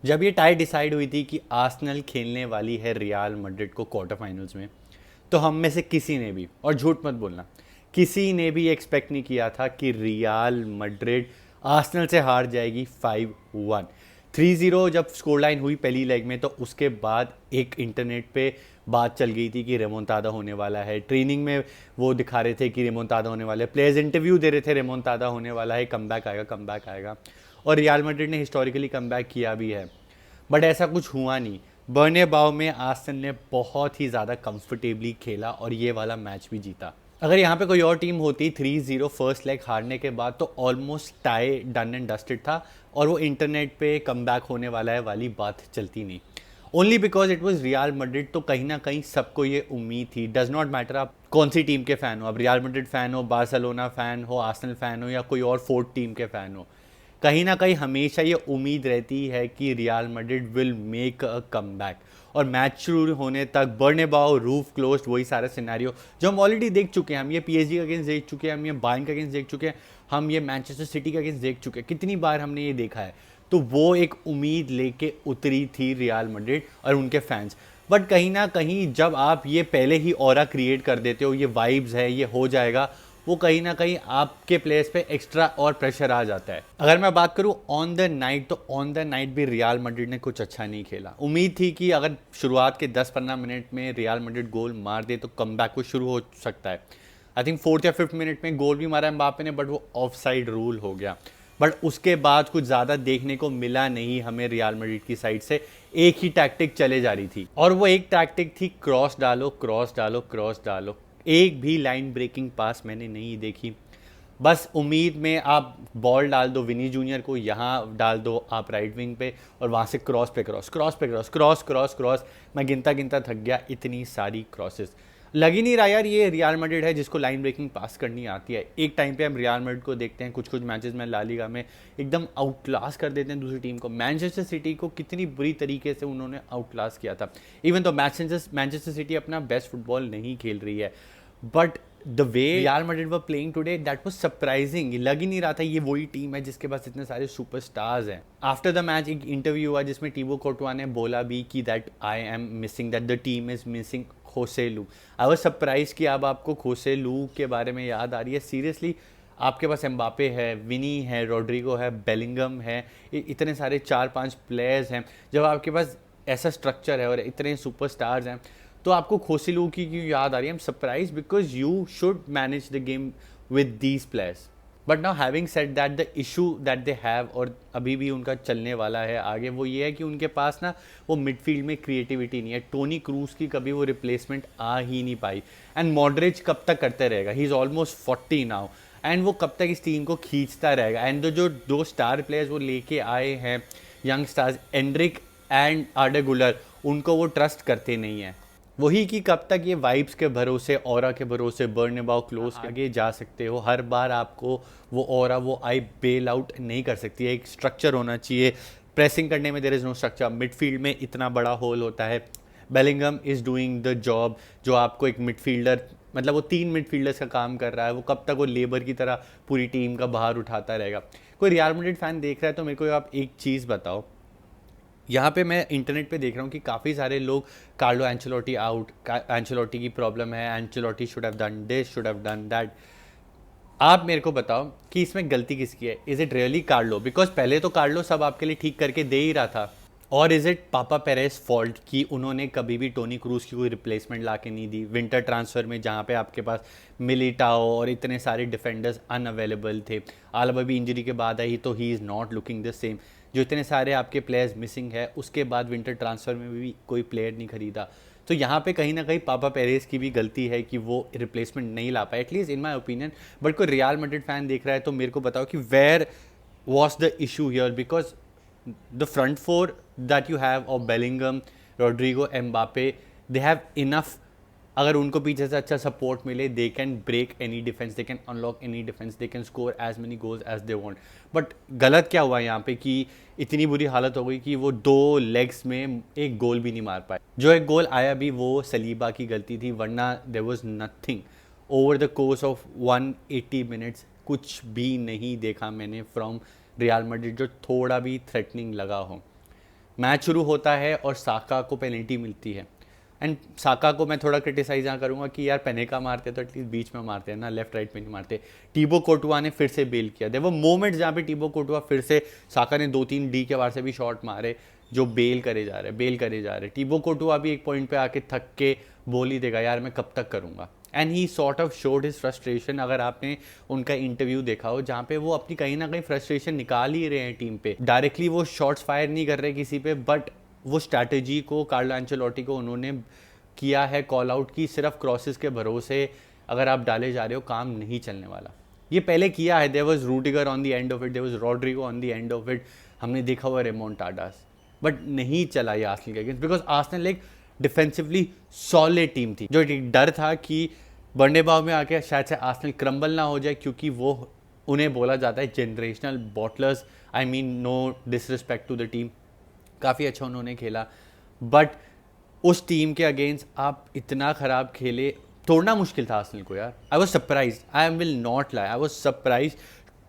जब ये tie decide हुई थी कि आर्सेनल खेलने वाली है रियल मैड्रिड को क्वार्टर फाइनल्स में, तो हम में से किसी ने भी, और झूठ मत बोलना, किसी ने भी एक्सपेक्ट नहीं किया था कि रियल मैड्रिड आर्सेनल से हार जाएगी 5-1। 3-0 जब स्कोर लाइन हुई पहली लेग में, तो उसके बाद एक इंटरनेट पे बात चल गई थी कि रेमोंटाडा होने वाला है। ट्रेनिंग में वो दिखा रहे थे कि रेमोंटाडा होने वाला है, प्लेयर्स इंटरव्यू दे रहे थे रेमोंटाडा होने वाला है, कमबैक आएगा, कमबैक आएगा। और रियल मैड्रिड ने हिस्टोरिकली कमबैक किया भी है, बट ऐसा कुछ हुआ नहीं। बर्नेबाउ में आर्सेनल ने बहुत ही ज़्यादा कंफर्टेबली खेला और ये वाला मैच भी जीता। अगर यहाँ पे कोई और टीम होती 3-0 फर्स्ट लेग हारने के बाद, तो almost tie done and dusted था और वो इंटरनेट पे कमबैक होने वाला है वाली बात चलती नहीं। Only because it was real Madrid, तो कहीं ना कहीं सबको ये उम्मीद थी। डज नॉट मैटर आप कौन सी टीम के फ़ैन हो, आप रियल मैड्रिड फ़ैन हो, बार्सिलोना फ़ैन हो, आर्सेनल फ़ैन हो, या कोई और फोर्थ टीम के फ़ैन हो, कहीं ना कहीं हमेशा ये उम्मीद रहती है कि real Madrid will make a comeback. और मैच शुरू होने तक बर्नेबाउ रूफ क्लोज्ड, वही सारा सिनेरियो जो हम ऑलरेडी देख चुके हैं। हम ये पीएसजी का अगेंस्ट देख चुके हैं, हम ये बायर्न का अगेंस्ट देख चुके हैं, हम ये मैनचेस्टर सिटी का अगेंस्ट देख चुके हैं, कितनी बार हमने ये देखा है। तो वो एक उम्मीद लेके उतरी थी रियल मैड्रिड और उनके फैंस। बट कहीं ना कहीं जब आप ये पहले ही ऑरा क्रिएट कर देते हो, ये वाइब्स है, ये हो जाएगा, वो कहीं ना कहीं आपके प्लेयर्स पे एक्स्ट्रा और प्रेशर आ जाता है। अगर मैं बात करूं ऑन द नाइट, तो ऑन द नाइट भी रियल मैड्रिड ने कुछ अच्छा नहीं खेला। उम्मीद थी कि अगर शुरुआत के 10-15 मिनट में रियल मैड्रिड गोल मार दे तो कमबैक को शुरू हो सकता है। आई थिंक फोर्थ या फिफ्थ मिनट में गोल भी मारा एम्बापे ने, बट वो ऑफ साइड रूल हो गया। बट उसके बाद कुछ ज़्यादा देखने को मिला नहीं हमें रियल मैड्रिड की साइड से। एक ही टैक्टिक चले जा रही थी, और वो एक टैक्टिक थी क्रॉस डालो, क्रॉस डालो, क्रॉस डालो। एक भी लाइन ब्रेकिंग पास मैंने नहीं देखी। बस उम्मीद में आप बॉल डाल दो विनी जूनियर को, यहाँ डाल दो आप राइट विंग पे, और वहाँ से क्रॉस पे क्रॉस, क्रॉस पे क्रॉस, क्रॉस क्रॉस क्रॉस। मैं गिनता गिनता थक गया, इतनी सारी क्रॉसेस। लग ही नहीं रहा यार ये रियल मैड्रिड है जिसको लाइन ब्रेकिंग पास करनी आती है। एक टाइम पे हम रियल मैड्रिड को देखते हैं कुछ कुछ मैचेस में ला लीगा में एकदम आउटक्लास कर देते हैं दूसरी टीम को। मैनचेस्टर सिटी को कितनी बुरी तरीके से उन्होंने आउटक्लास किया था। इवन तो मैनचेस्टर सिटी अपना बेस्ट फुटबॉल नहीं खेल रही है, but the way real Madrid were playing today, that was surprising. लग ही नहीं रहा था ये वही टीम है जिसके पास इतने सारे सुपरस्टार्स हैं। आफ्टर द मैच एक इंटरव्यू हुआ जिसमें टीबो कोर्टवा ने बोला भी कि that I am missing, that the team is missing Joselu. I was surprise कि अब आपको खोसेलू के बारे में याद आ रही है। सीरियसली, आपके पास एम्बापे है, विनी है, रोड्रिगो है, बेलिंगम है, इतने सारे 4-5 प्लेयर्स हैं। जब आपके पास ऐसा स्ट्रक्चर है और इतने सुपरस्टार्स हैं, तो आपको खोसेलू की क्यों याद आ रही है? I am surprise because you should manage the game with these players. But now having said that, the issue that they have, और अभी भी उनका चलने वाला है आगे, वो ये है कि उनके पास ना वो मिडफील्ड में क्रिएटिविटी नहीं है। टोनी क्रूज की कभी वो रिप्लेसमेंट आ ही नहीं पाई। एंड मॉडरेज कब तक करते रहेगा? He is almost 40 now, and वो कब तक इस टीम को खींचता रहेगा? एंड जो दो स्टार प्लेयर्स वो लेके आए हैं, यंग स्टार्स, एंड्रिक एंड आर्डे गुलर, उनको वो ट्रस्ट करते नहीं हैं। वही कि कब तक ये वाइब्स के भरोसे, ऑरा के भरोसे बर्नेबाउ क्लोज आगे जा सकते हो? हर बार आपको वो ऑरा, वो आई बेल आउट नहीं कर सकती है। एक स्ट्रक्चर होना चाहिए। प्रेसिंग करने में there is no structure. Midfield में इतना बड़ा होल होता है। Bellingham is doing the job, जो आपको एक मिडफील्डर, मतलब वो 3 मिडफील्डर्स का काम कर रहा है। वो कब तक वो लेबर की तरह पूरी टीम का बाहर उठाता रहेगा? कोई रियल मैड्रिड फैन देख रहा है तो मेरे को आप एक चीज़ बताओ। यहाँ पे मैं इंटरनेट पे देख रहा हूँ कि काफ़ी सारे लोग, कार्लो एंचेलोटी आउट, एंचेलोटी की प्रॉब्लम है, Ancelotti should have done this, should have done that. आप मेरे को बताओ कि इसमें गलती किसकी है? Is it really Carlo? Because पहले तो कार्लो सब आपके लिए ठीक करके दे ही रहा था। और इज़ इट पापा पेरेस फॉल्ट कि उन्होंने कभी भी टोनी क्रूज की कोई रिप्लेसमेंट ला के नहीं दी विंटर ट्रांसफ़र में, जहाँ पे आपके पास मिलिटाओ और इतने सारे डिफेंडर्स अनअवेलेबल थे? आलबा भी इंजरी के बाद आई, तो he is not looking the same. जो इतने सारे आपके प्लेयर्स मिसिंग है, उसके बाद विंटर ट्रांसफ़र में भी कोई प्लेयर नहीं खरीदा। तो यहाँ पे कहीं ना कहीं पापा पेरेस की भी गलती है कि वो रिप्लेसमेंट नहीं ला पाए, at least in my opinion. But कोई रियल मैड्रिड फैन देख रहा है तो मेरे को बताओ कि where was the issue here? Because the front four that you have of Bellingham, Rodrigo, Mbappe, they have enough. अगर उनको पीछे से अच्छा सपोर्ट मिले, they can break any defence, they can unlock any defence, they can score as many goals as they want. But गलत क्या हुआ यहाँ पे कि इतनी बुरी हालत हो गई कि वो 2 लेग्स में एक गोल भी नहीं मार पाए। जो एक गोल आया भी वो सलीबा की गलती थी, वरना there was nothing. Over the course of 180 minutes कुछ भी नहीं देखा मैंने फ्रॉम रियल मैड्रिड जो थोड़ा भी थ्रेटनिंग लगा हो। मैच शुरू होता है और साका को पेनल्टी मिलती है। एंड साका को मैं थोड़ा क्रिटिसाइज यहाँ करूँगा कि यार पेनेका मारते तो एटलीस्ट बीच में मारते हैं ना, लेफ्ट राइट में नहीं मारते। टीबो कोर्टुआ ने फिर से बेल किया, देयर वर मोमेंट्स जहाँ पे टीबो कोर्टुआ फिर से, साका ने 2-3 डी के बाहर से भी शॉट मारे जो बेल करे जा रहे। टीबो कोर्टुआ भी एक पॉइंट पे आके थक के बोल ही देगा यार मैं कब तक करूँगा। And he sort of showed his frustration. अगर आपने उनका इंटरव्यू देखा हो जहाँ पे वो अपनी कहीं ना कहीं फ्रस्ट्रेशन निकाल ही रहे हैं टीम पे, डायरेक्टली वो शॉट्स फायर नहीं कर रहे किसी पे, बट वो स्ट्रैटेजी को कार्लो एंचेलोटी को उन्होंने किया है कॉल आउट की, सिर्फ क्रॉसेस के भरोसे अगर आप डाले जा रहे हो काम नहीं चलने वाला। ये पहले किया है, there was Rudiger on the end of it, there was Rodrigo on the end of it, हमने देखा हुआ रेमोंटाडास, बट नहीं चला ये आर्सेनल के अगेंस्ट, बिकॉज आर्सेनल एक डिफेंसिवली सॉलिड टीम थी। जो डर था कि बर्नबाउ में आके शायद से आर्सेनल क्रम्बल ना हो जाए, क्योंकि वो उन्हें बोला जाता है generational bottlers. I mean no disrespect to the team, काफ़ी अच्छा उन्होंने खेला, बट उस टीम के अगेंस्ट आप इतना ख़राब खेले, तोड़ना मुश्किल था आर्सेनल को यार। I was surprise, I will not lie, I was surprise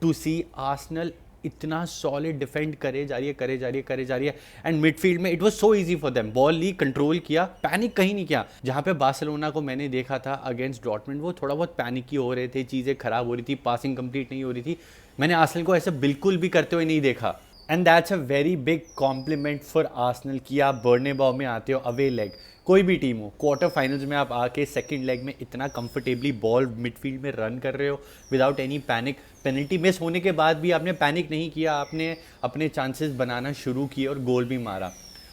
to see Arsenal इतना सॉलिड डिफेंड करे जा रही है। एंड मिडफील्ड में it was so easy for them, ball ली, कंट्रोल किया, पैनिक कहीं नहीं किया। जहाँ पे बार्सिलोना को मैंने देखा था अगेंस्ट डॉर्टमुंड, वो थोड़ा बहुत पैनिक ही हो रहे थे, चीज़ें खराब हो रही थी, पासिंग कंप्लीट नहीं हो रही थी। मैंने आर्सेनल को ऐसे बिल्कुल भी करते हुए नहीं देखा। And that's a very big complement for Arsenal कि आप बर्नबाउ में आते हो, अवे लेग, कोई भी टीम हो, क्वार्टर फाइनल्स में आप आके सेकंड लेग में इतना कंफर्टेबली बॉल मिडफील्ड में रन कर रहे हो without any panic. Penalty miss होने के बाद भी आपने पैनिक नहीं किया, आपने अपने चांसेस बनाना शुरू किए और गोल भी मारा।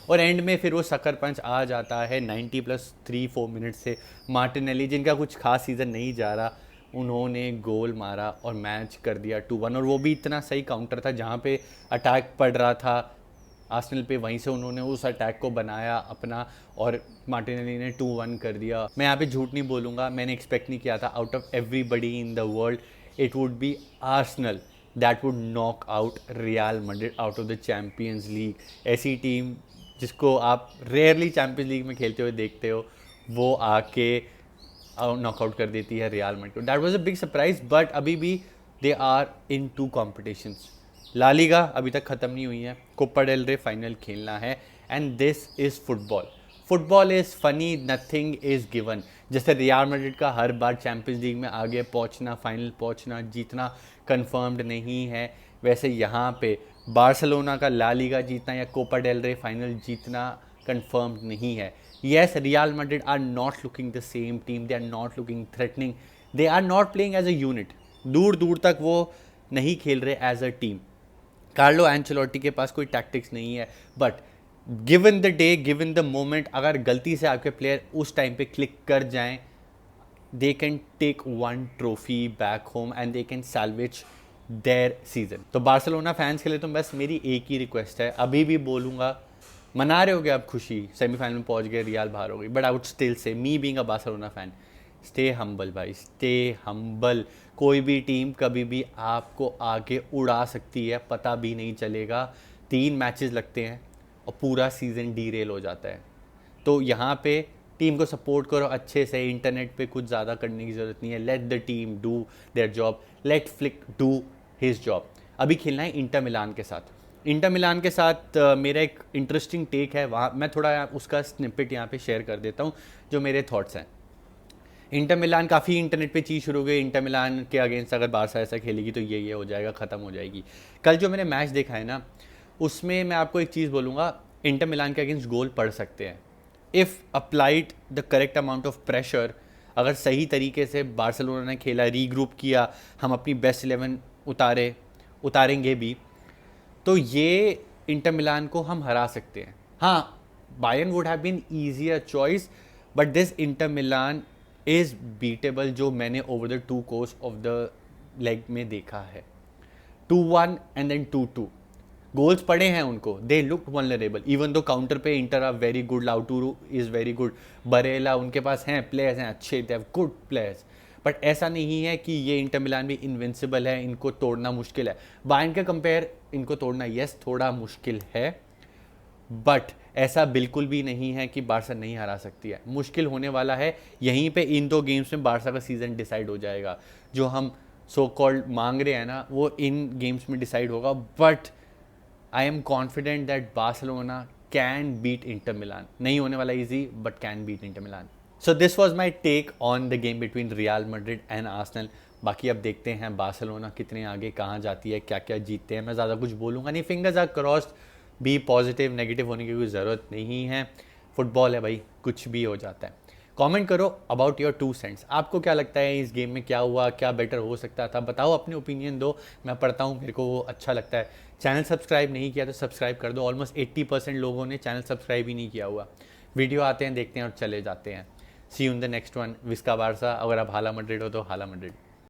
और एंड में फिर वो सकर पंच आ जाता है 90+3-4 मिनट से। मार्टिनेली, जिनका कुछ खास सीज़न नहीं जा रहा, उन्होंने गोल मारा और मैच कर दिया 2-1। और वो भी इतना सही काउंटर था, जहाँ पे अटैक पड़ रहा था आर्सेनल पे, वहीं से उन्होंने उस अटैक को बनाया अपना और मार्टिनेली ने 2-1 कर दिया। मैं यहाँ पे झूठ नहीं बोलूँगा, मैंने एक्सपेक्ट नहीं किया था out of everybody in the world it would be Arsenal that would knock out real Madrid out of the champions league. ऐसी टीम जिसको आप रेयरली चैम्पियंस लीग में खेलते हुए देखते हो, वो आके नॉकआउट कर देती है Real Madrid. That was a big surprise, but अभी भी they are in 2 competitions. La Liga अभी तक ख़त्म नहीं हुई है, कोपा डेल रे फाइनल खेलना है, and this is football. Football is funny, nothing is given. जैसे रियल मैड्रिड का हर बार चैम्पियंस लीग में आगे पहुंचना, फाइनल पहुंचना, जीतना कंफर्म्ड नहीं है, वैसे यहाँ पे बार्सिलोना का ला लीगा जीतना या कोपा डेल रे फाइनल जीतना कंफर्म्ड नहीं है। Yes, Real Madrid are not looking the same team, they are not looking threatening, they are not playing as a unit, दूर दूर तक वो नहीं खेल रहे as a team. Carlo Ancelotti के पास कोई टैक्टिक्स नहीं है, but given the day, given the moment, अगर गलती से आपके प्लेयर उस टाइम पे क्लिक कर जाएं, they can take 1 trophy back home and they can salvage their season. तो बार्सिलोना फैंस के लिए तो बस मेरी एक ही रिक्वेस्ट है, अभी भी बोलूँगा, मना रहे होगे आप खुशी, सेमीफाइनल में पहुँच गए, रियल बाहर हो गई, but I would still say, me being a Barcelona fan, stay humble भाई, स्टे हम्बल। कोई भी टीम कभी भी आपको आगे उड़ा सकती है, पता भी नहीं चलेगा। 3 मैचेस लगते हैं और पूरा सीज़न डीरेल हो जाता है। तो यहाँ पे टीम को सपोर्ट करो अच्छे से, इंटरनेट पे कुछ ज़्यादा करने की ज़रूरत नहीं है। Let the team do their job, let Flick do his job. अभी खेलना है इंटर मिलान के साथ। इंटर मिलान के साथ मेरा एक इंटरेस्टिंग टेक है, वहाँ मैं थोड़ा उसका स्निपेट यहाँ पे शेयर कर देता हूँ जो मेरे थॉट्स हैं। इंटर मिलान, काफ़ी इंटरनेट पे चीज़ शुरू हो गई, इंटर मिलान के अगेंस्ट अगर बारसा ऐसा खेलेगी तो ये हो जाएगा, ख़त्म हो जाएगी। कल जो मैंने मैच देखा है ना, उसमें मैं आपको एक चीज़ बोलूँगा, इंटर मिलान के अगेंस्ट गोल पड़ सकते हैं if applied the correct amount of pressure. अगर सही तरीके से बार्सिलोना ने खेला, रीग्रुप किया, हम अपनी बेस्ट 11 उतारेंगे भी, तो ये इंटर मिलान को हम हरा सकते हैं। हाँ, Bayern would have been easier choice, but this Inter Milan is beatable, जो मैंने over the 2 course of the leg में देखा है। 2-1 एंड देन 2-2 गोल्स पड़े हैं उनको, they look vulnerable, even though counter पे Inter are very good, Lautaro is very good, Barella, उनके पास हैं प्लेयर्स हैं अच्छे, they have good players, but ऐसा नहीं है कि ये इंटर मिलान भी इन्विंसिबल है, इनको तोड़ना मुश्किल है। बायर्न के कंपेयर इनको तोड़ना यस थोड़ा मुश्किल है, बट ऐसा बिल्कुल भी नहीं है कि बारसा नहीं हरा सकती है। मुश्किल होने वाला है, यहीं पे इन 2 गेम्स में बारसा का सीज़न डिसाइड हो जाएगा। जो हम सो कॉल्ड मांग रहे हैं ना, वो इन गेम्स में डिसाइड होगा, but I am confident that Barcelona can beat Inter Milan. नहीं होने वाला easy, but can beat Inter Milan. So this was my take on the game between Real Madrid and Arsenal. बाकी अब देखते हैं Barcelona कितने आगे कहाँ जाती है, क्या क्या जीतते हैं। मैं ज़्यादा कुछ बोलूँगा नहीं, fingers are crossed. Be positive, negative होने की कोई ज़रूरत नहीं है। फुटबॉल है भाई, कुछ भी हो जाता है। कमेंट करो अबाउट योर 2 सेंट्स। आपको क्या लगता है इस गेम में क्या हुआ, क्या बेटर हो सकता था, बताओ, अपने ओपिनियन दो। मैं पढ़ता हूँ, मेरे को वो अच्छा लगता है। चैनल सब्सक्राइब नहीं किया तो सब्सक्राइब कर दो। ऑलमोस्ट 80% लोगों ने चैनल सब्सक्राइब ही नहीं किया हुआ। वीडियो आते हैं, देखते हैं और चले जाते हैं। See you in the next one. विस्का बारसा। अगर आप हाला मैड्रिड हो तो हाला मैड्रिड।